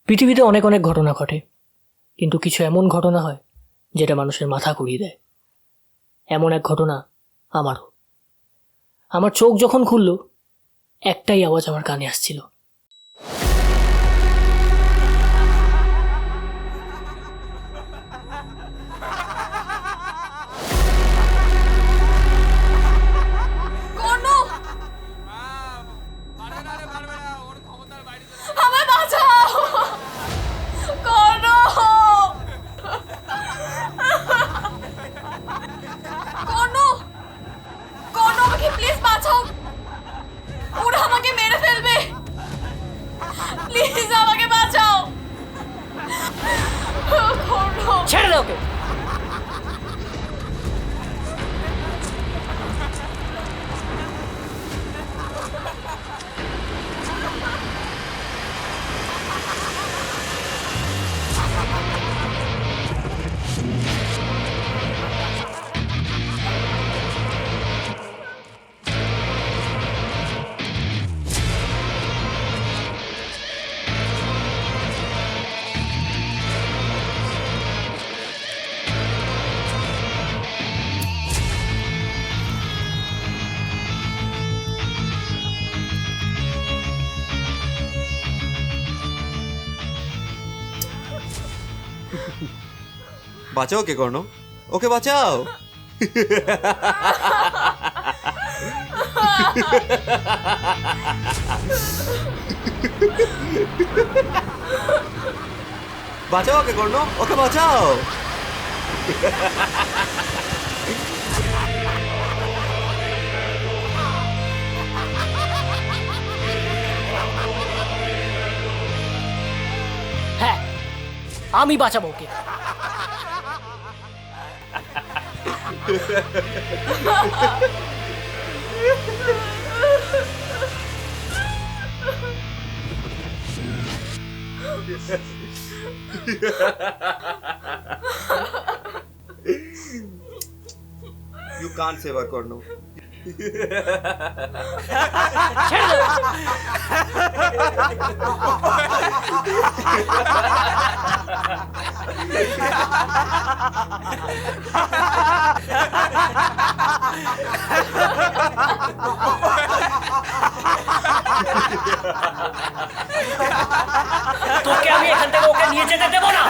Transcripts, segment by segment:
পৃথিবীতে অনেক অনেক ঘটনা ঘটে, কিন্তু কিছু এমন ঘটনা হয় যেটা মানুষের মাথা ঘুরিয়ে দেয়। এমন এক ঘটনা আমারও। আমার চোখ যখন খুলল, একটাই আওয়াজ আমার কানে আসছিল। ছেড়ে দাও ওকে। বাঁচাও ওকে কর্ণ, ওকে বাঁচাও। বাঁচাও ওকে কর্ণ, ওকে বাঁচাও। হ্যাঁ, আমি বাঁচাবো ওকে। You can't save her, Korno. তোকে আমি এখান থেকে ওকে নিয়ে যেতে দেবো না।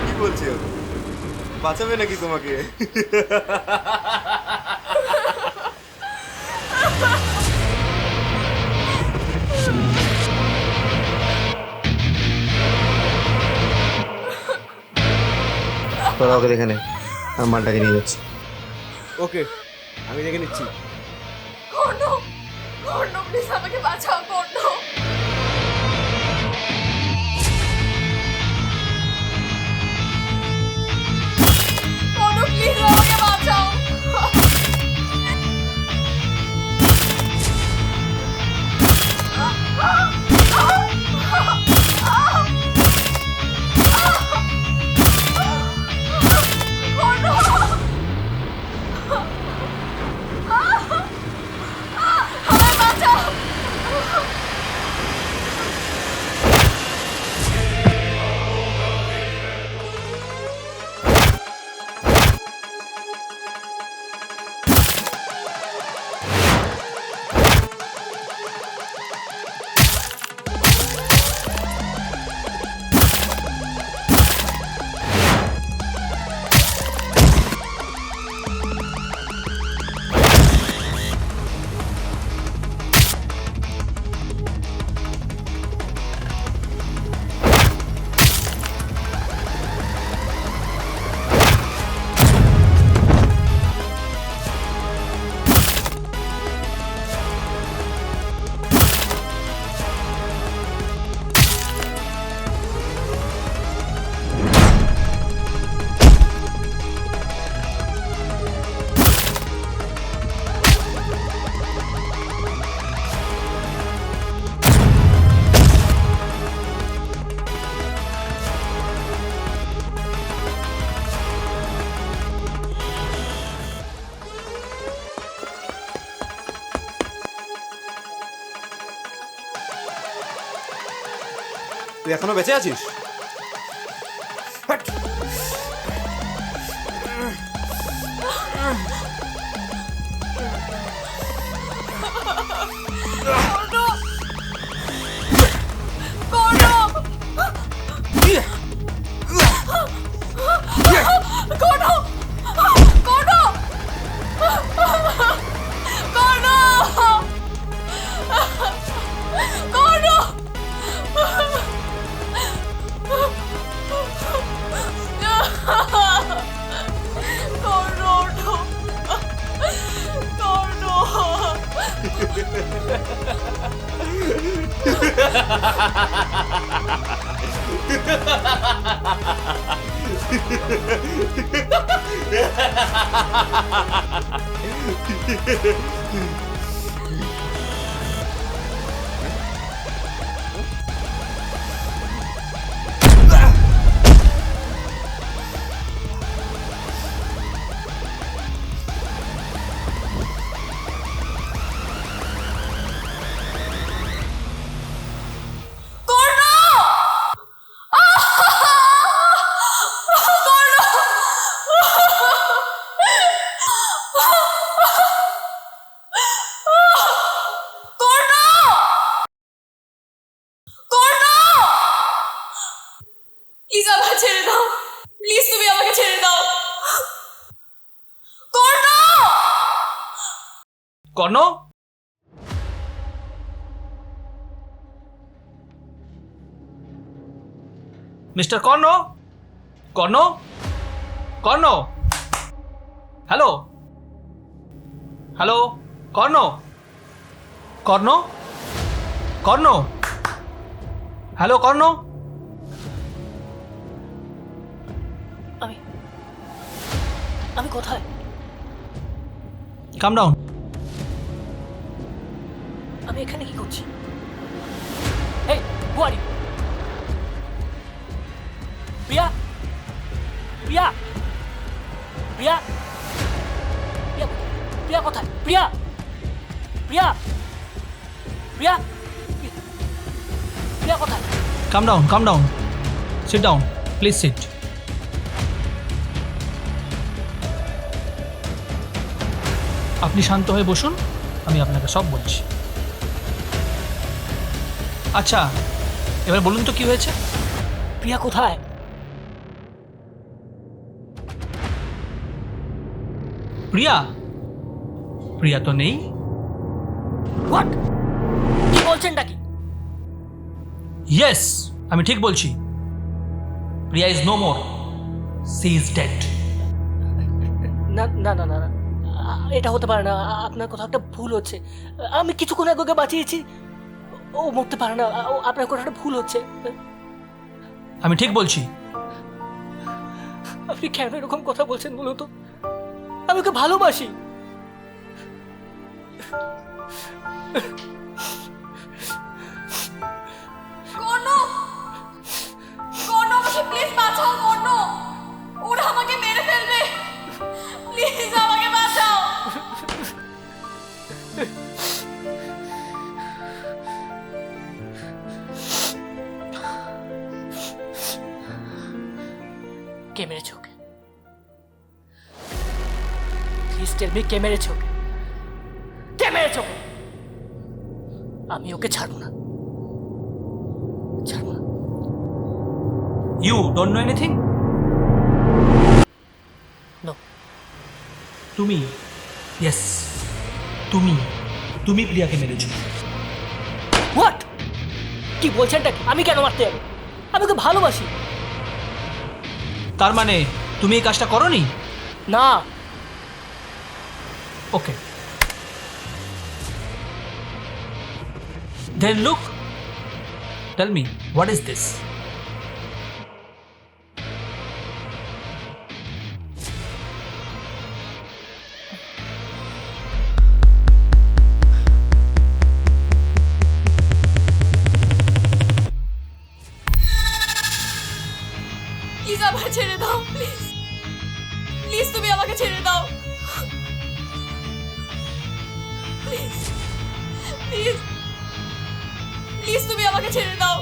কি বলছি ও? বাঁচাবে নাকি তোমাকে? তোরা ওকে দেখে নে, আমি মালটাকে নিয়ে যাচ্ছি। ওকে, আমি দেখে নিচ্ছি। কর্ণ, কর্ণ প্লিজ আমাকে বাঁচাও কর্ণ। কর্ণ প্লিজ আমাকে বাঁচাও। কর্ণ, আমায় বাঁচাও। তুই এখনো বেঁচে আছিস? হাট! প্লিজ আমাকে ছেড়ে দাও, প্লিজ তুমি আমাকে ছেড়ে দাও। কর্ণ! কর্ণ, মিস্টার কর্ণ, কর্ণ, কর্ণ, হ্যালো, হ্যালো, কর্ণ, কর্ণ, কর্ণ, হ্যালো, কর্ণ। আমি আমি কোথায়? Come down. আমি এখানে কি করছি? এই হু আর ইউ? প্রিয়া, প্রিয়া, প্রিয়া, প্রিয়া, প্রিয়া কোথায়? প্রিয়া, প্রিয়া, প্রিয়া, প্রিয়া কোথায়? Come down, come down, sit down, please sit. আপনি শান্ত হয়ে বসুন, আমি আপনাকে সব বলছি। আচ্ছা, এবার বলুন তো কি হয়েছে? প্রিয়া কোথায়? প্রিয়া, প্রিয়া তো নেই। হোয়াট? কি বলছেনটা কি? ইয়েস, আমি ঠিক বলছি। Priya is no more, she is dead. না না না না না, এটা হতে পারে না। আপনার কোথাও একটা ভুল হচ্ছে। আমি কিছুক্ষণ আগে ওকে বাঁচিয়েছি। ও মরতে পারে না। আপনার কোথাও একটা ভুল হচ্ছে। আমি ঠিক বলছি। আপনি কেন এরকম কথা বলছেন বলুন তো? আমি ওকে ভালোবাসি। কর্ণ! কর্ণ, আমাকে প্লিজ বাঁচাও কর্ণ! ওরা আমাকে মেরে ফেলবে, প্লিজ আমাকে বাঁচাও। কে মেরেছে ওকে? প্লিজ টেল মি, কে মেরেছে ওকে? কে মেরেছে ওকে? আমি ওকে ছাড়বো না, ছাড়বো না। You don't know anything? No. তুমি, ইয়েস, তুমি, তুমি প্রিয়াকে মেরেছো। হোয়াট? কি বলছেনটা কি? আমি কেন মারতে যাবো? আমি ওকে ভালোবাসি। তার মানে তুমি এই কাজটা করোনি? না। ওকে, then look, tell me, what is this? Please আমাকে ছেড়ে দাও, প্লিজ, প্লিজ তুমি আমাকে ছেড়ে দাও, প্লিজ, প্লিজ, প্লিজ তুমি আমাকে ছেড়ে দাও।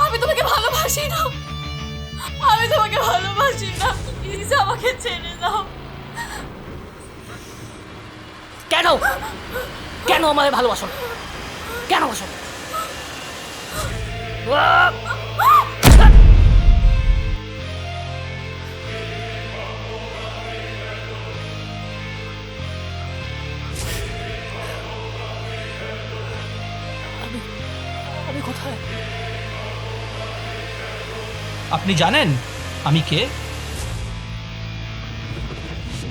আমি তোমাকে ভালোবাসি না, আমি তোমাকে ভালোবাসি না, প্লিজ আমাকে ছেড়ে দাও। কেন কেন আমায় ভালোবাসো না? কেন বাসো না? আমি কোথায়? আপনি জানেন আমি কে?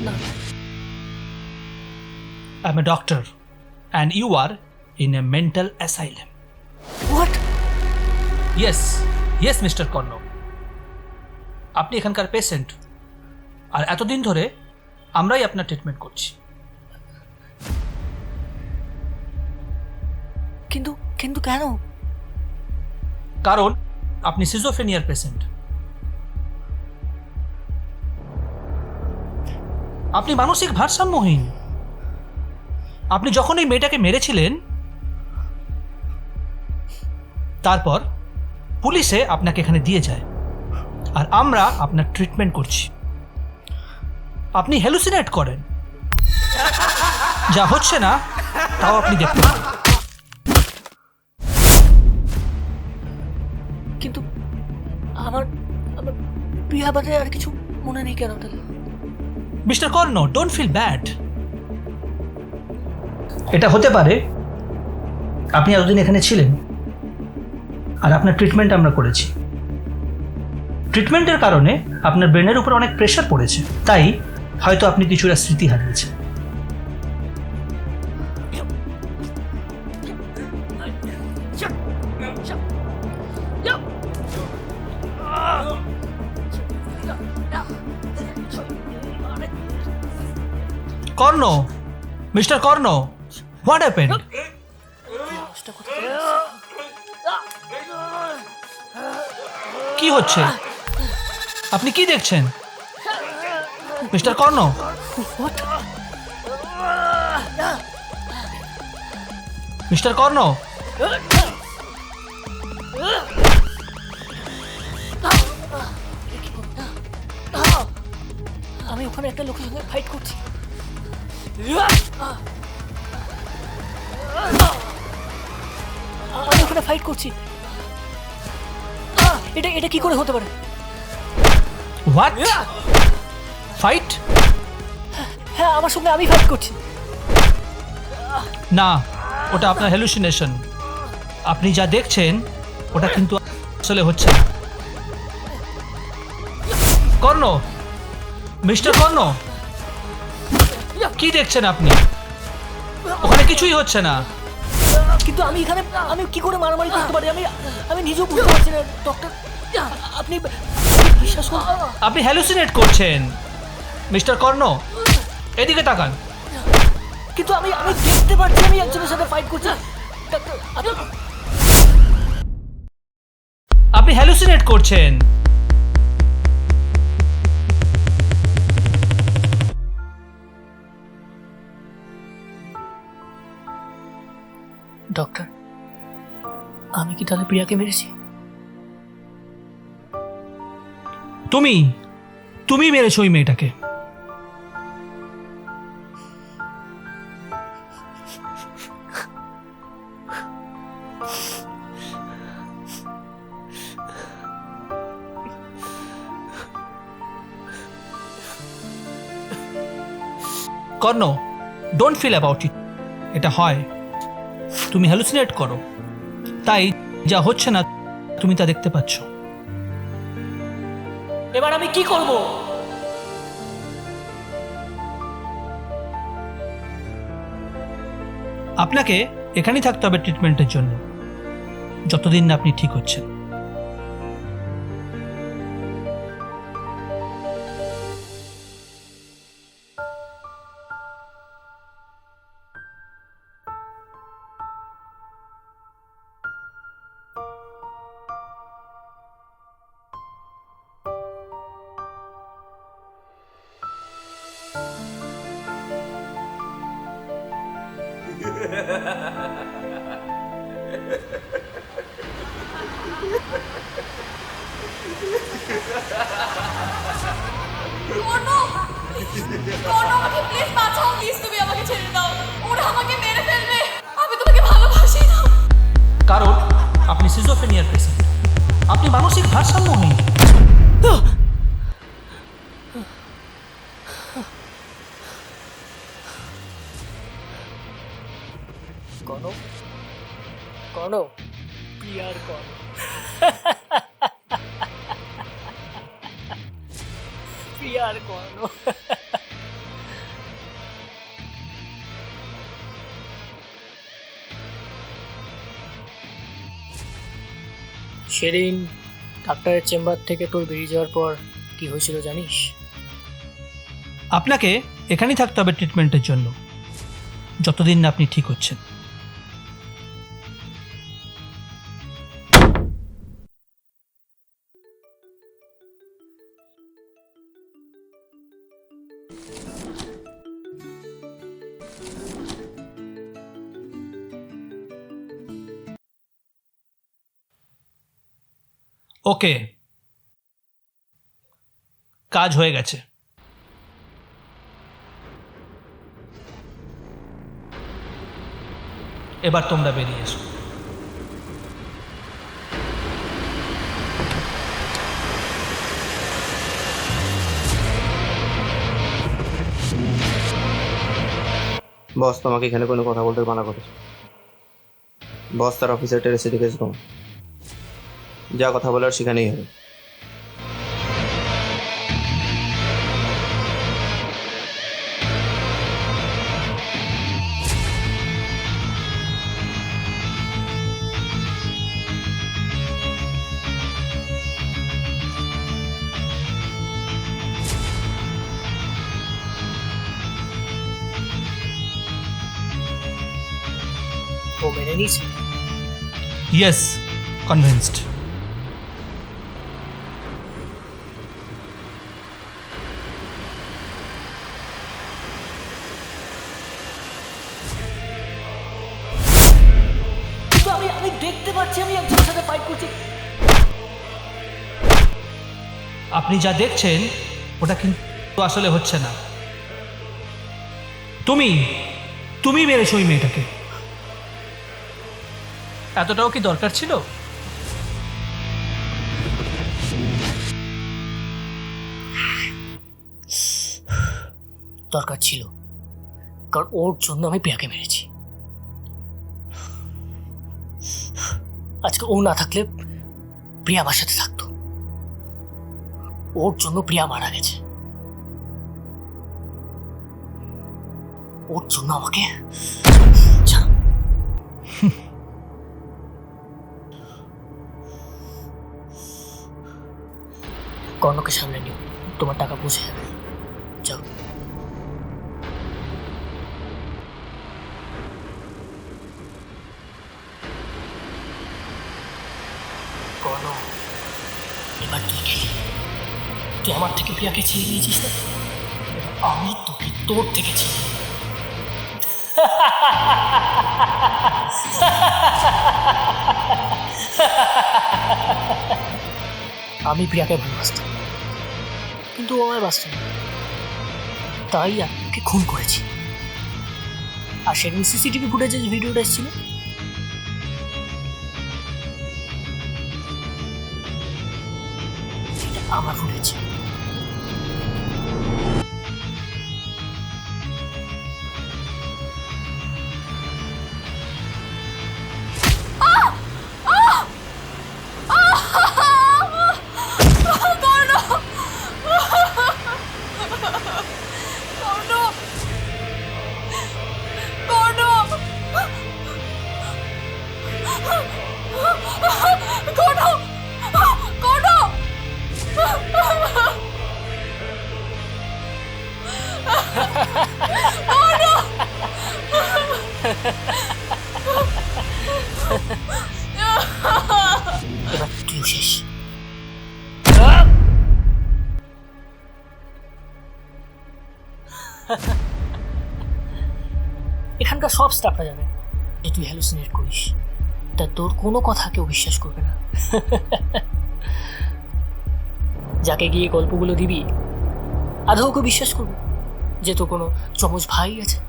না, I'm a doctor and you are in a mental asylum. What? Yes, mister Karna, আপনি এখানকার পেশেন্ট, আর এতদিন ধরে আমরাই আপনার ট্রিটমেন্ট করছি। কিন্তু কিন্তু কেন? কারণ আপনি সিজোফ্রেনিয়ার পেশেন্ট। আপনি মানসিক ভারসাম্যহীন। আপনি যখন এই মেয়েটাকে মেরেছিলেন, তারপর পুলিশে আপনাকে এখানে দিয়ে যায়, আর আমরা আপনার ট্রিটমেন্ট করছি। আপনি হ্যালুসিনেট করেন, যা হচ্ছে না তাও আপনি দেখতে পান। কিন্তু আমার আমার বিয়া বাদে আর কিছু মনে নেই কেন তাহলে? Mister Karna, don't feel bad. এটা হতে পারে আপনি এতদিন এখানে ছিলেন আর আপনার ট্রিটমেন্ট আমরা করেছি। ট্রিটমেন্টের কারণে আপনার ব্রেনের উপর অনেক প্রেশার পড়েছে, তাই হয়তো আপনি কিছুটা স্মৃতি হারিয়েছেন। কর্ণ, মিস্টার কর্ণ, হোয়াট হ্যাপেন্ড? কি হচ্ছে? আপনি কি দেখছেন মিস্টার কর্ণ? মিস্টার কর্ণ, আমি ওখানে একটা লোকের সঙ্গে ফাইট করছি। আমি ওখানে ফাইট করছি। এটা এটা কি করে হতে পারে? হোয়াট? ফাইট? হ্যাঁ, আমার সঙ্গে আমি ফাইট করছি। না, ওটা আপনার হ্যালুসিনেশন। আপনি যা দেখছেন ওটা কিন্তু আসলে হচ্ছে না। কর্ণ, মিস্টার কর্ণ, কি দেখছেন আপনি? ওখানে কিছুই হচ্ছে না। কিন্তু আমি এখানে আমি কি করে মারামারি করতে পারি? আমি আমি নিজেও বুঝতে পারছি না ডক্টর। আপনি বিশ্বাস করুন, আপনি হ্যালুসিনেট করছেন। মিস্টার কর্ণ, এদিকে তাকান। কিন্তু আমি আমি দেখতে পাচ্ছি আমি একজনের সাথে ফাইট করছি। ডক্টর, আপনি হ্যালুসিনেট করছেন। ডক্টর, আমি কি তাহলে প্রিয়াকে মেরেছি? তুমি মেরেছো ওই মেয়েটাকে। কর্ণ, ডোন্ট ফিল অ্যাবাউট ইট। এটা হয়, তুমি হ্যালুসিনেট করো, তাই যা হচ্ছে না তুমি তা দেখতে পাচ্ছ। এবার আমি কি করব? আপনাকে এখানেই থাকতে হবে ট্রিটমেন্টের জন্য, যতদিন না আপনি ঠিক হচ্ছেন। ভারসাম্য হয়নি। কর্ণ, কর্ণ, প্রিয়ার কর্ণ। প্রিয়ার কর্ণ। সেদিন ডাক্তারের চেম্বার থেকে তোর বেরিয়ে যাওয়ার পর কি হয়েছিল জানিস? আপনাকে এখানেই থাকতে হবে ট্রিটমেন্টের জন্য, যতদিন না আপনি ঠিক হচ্ছেন। ওকে, কাজ হয়ে গেছে। এবার তোমরা বেরিয়ে এসো। বস তোমাকে এখানে কোনো কথা বলতে মানা করেছে। বস তার অফিসের টেরেসে ডেকেছে তোমার, যা কথা বলার সেখানেই হবে। ও মেনে নিয়েছে? Yes, convinced. কিন্তু আমি দেখতে পাচ্ছি আমি একজনের সাথে ফাইট করছি। আপনি যা দেখছেন ওটা কিন্তু আসলে হচ্ছে না। তুমি মেরেছো ওই মেয়েটাকে। এতটাও কি দরকার ছিল? দরকার ছিল, কারণ ওর জন্য আমি প্রিয়াকে মেরেছি। আজকে ও না থাকলে প্রিয়া আমার সাথে থাকতো। ওর জন্য প্রিয়া মারা গেছে, ওর জন্য আমাকে ছাড়ো। কর্ণকে সামনে নিও, তোমার টাকা পৌঁছে যাবে। যাও। কর্ণ, এবার তুই গেলি, তুই আমার থেকে প্রিয়াকে ছিনিয়ে নিয়েছিস না, এবার আমি তোকে তোর থেকে ছিনিয়ে নেব। আমি প্রিয়াকে ভালোবাসতাম, কিন্তু ও আমায় বাঁচত না, তাই আমি ওকে খুন করেছি। আর সেদিন সিসিটিভি ফুটেজে যে ভিডিওটা এসেছিল, সেটা আমার ফুটেজ। এবার তুইও শেষ। এখানকার সব স্টাফরা জানে যে তুই হ্যালুসিনেট করিস, তা তোর কোনো কথা কেউ বিশ্বাস করবে না। যাকে গিয়ে গল্পগুলো দিবি আদৌ ওকে বিশ্বাস করবে যে তোর কোনো চমচ ভাই আছে,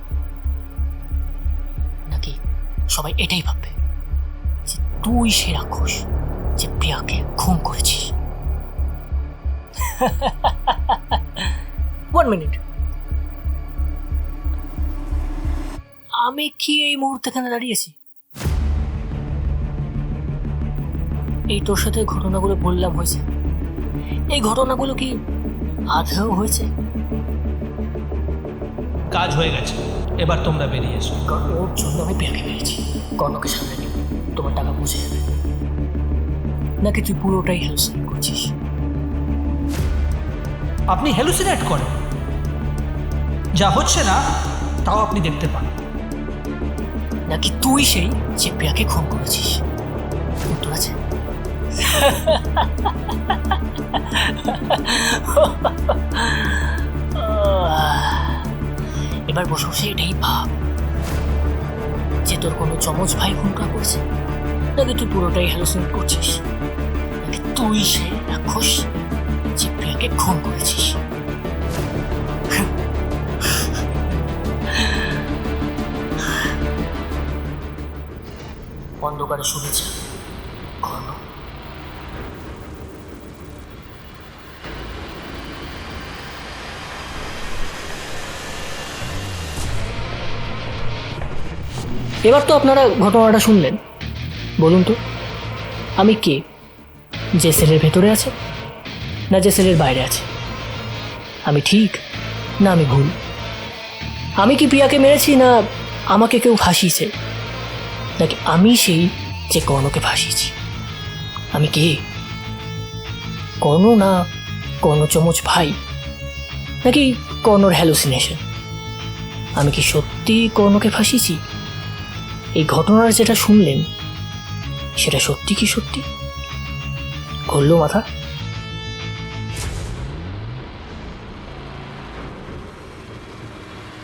নাকি সবাই এটাই ভাববে যে তুই সে রাক্ষস যে প্রিয়াকে খুন করেছিস। ওয়ান মিনিট, আমি কি এই মুহূর্তে এখানে দাঁড়িয়েছি? এই তোর সাথে ঘটনাগুলো বললাম হয়েছে, এই ঘটনাগুলো কি আধেও হয়েছে? কাজ হয়ে গেছে, এবার তোমরা বেরিয়ে এসো। কারণ ওর জন্য আমি পেয়াকে পেয়েছি। কর্ণকে সামনে নিয়ে তোমার টাকা বুঝে যাবে, নাকি তুই পুরোটাই হ্যালুসিনেট করছিস? আপনি হ্যালুসিনেট করেন, যা হচ্ছে না তাও আপনি দেখতে পান। নাকি তুই সেই যে প্রিয়াকে খুন করেছিস? উত্তর আছে? এবার বসে বসে এটাই ভাব যে তোর কোনো চমচ ভাই খুনটা করছে, নাকি তুই পুরোটাই হ্যালুসিনেট করছিস, নাকি তুই সেই রাক্ষস যে প্রিয়াকে খুন করেছিস? অন্ধকারে শুনেছি কর্ণ। এবার তো আপনারা ঘটনাটা শুনলেন, বলুন তো আমি কে? যে সেলের ভেতরে আছে না যে সেলের বাইরে আছে? আমি ঠিক না আমি ভুল? আমি কি প্রিয়াকে মেরেছি, না আমাকে কেউ ফাঁসিয়েছে, নাকি আমি সেই যে কর্ণকে ফাঁসিয়েছি? আমি কে? কর্ণ না কর্ণ চমচ ভাই, নাকি কর্ণর হ্যালুসিনেশন? আমি কি সত্যি কর্ণকে ফাঁসিয়েছি? এই ঘটনার যেটা শুনলেন সেটা সত্যি কি সত্যি? ঘুরলো মাথা?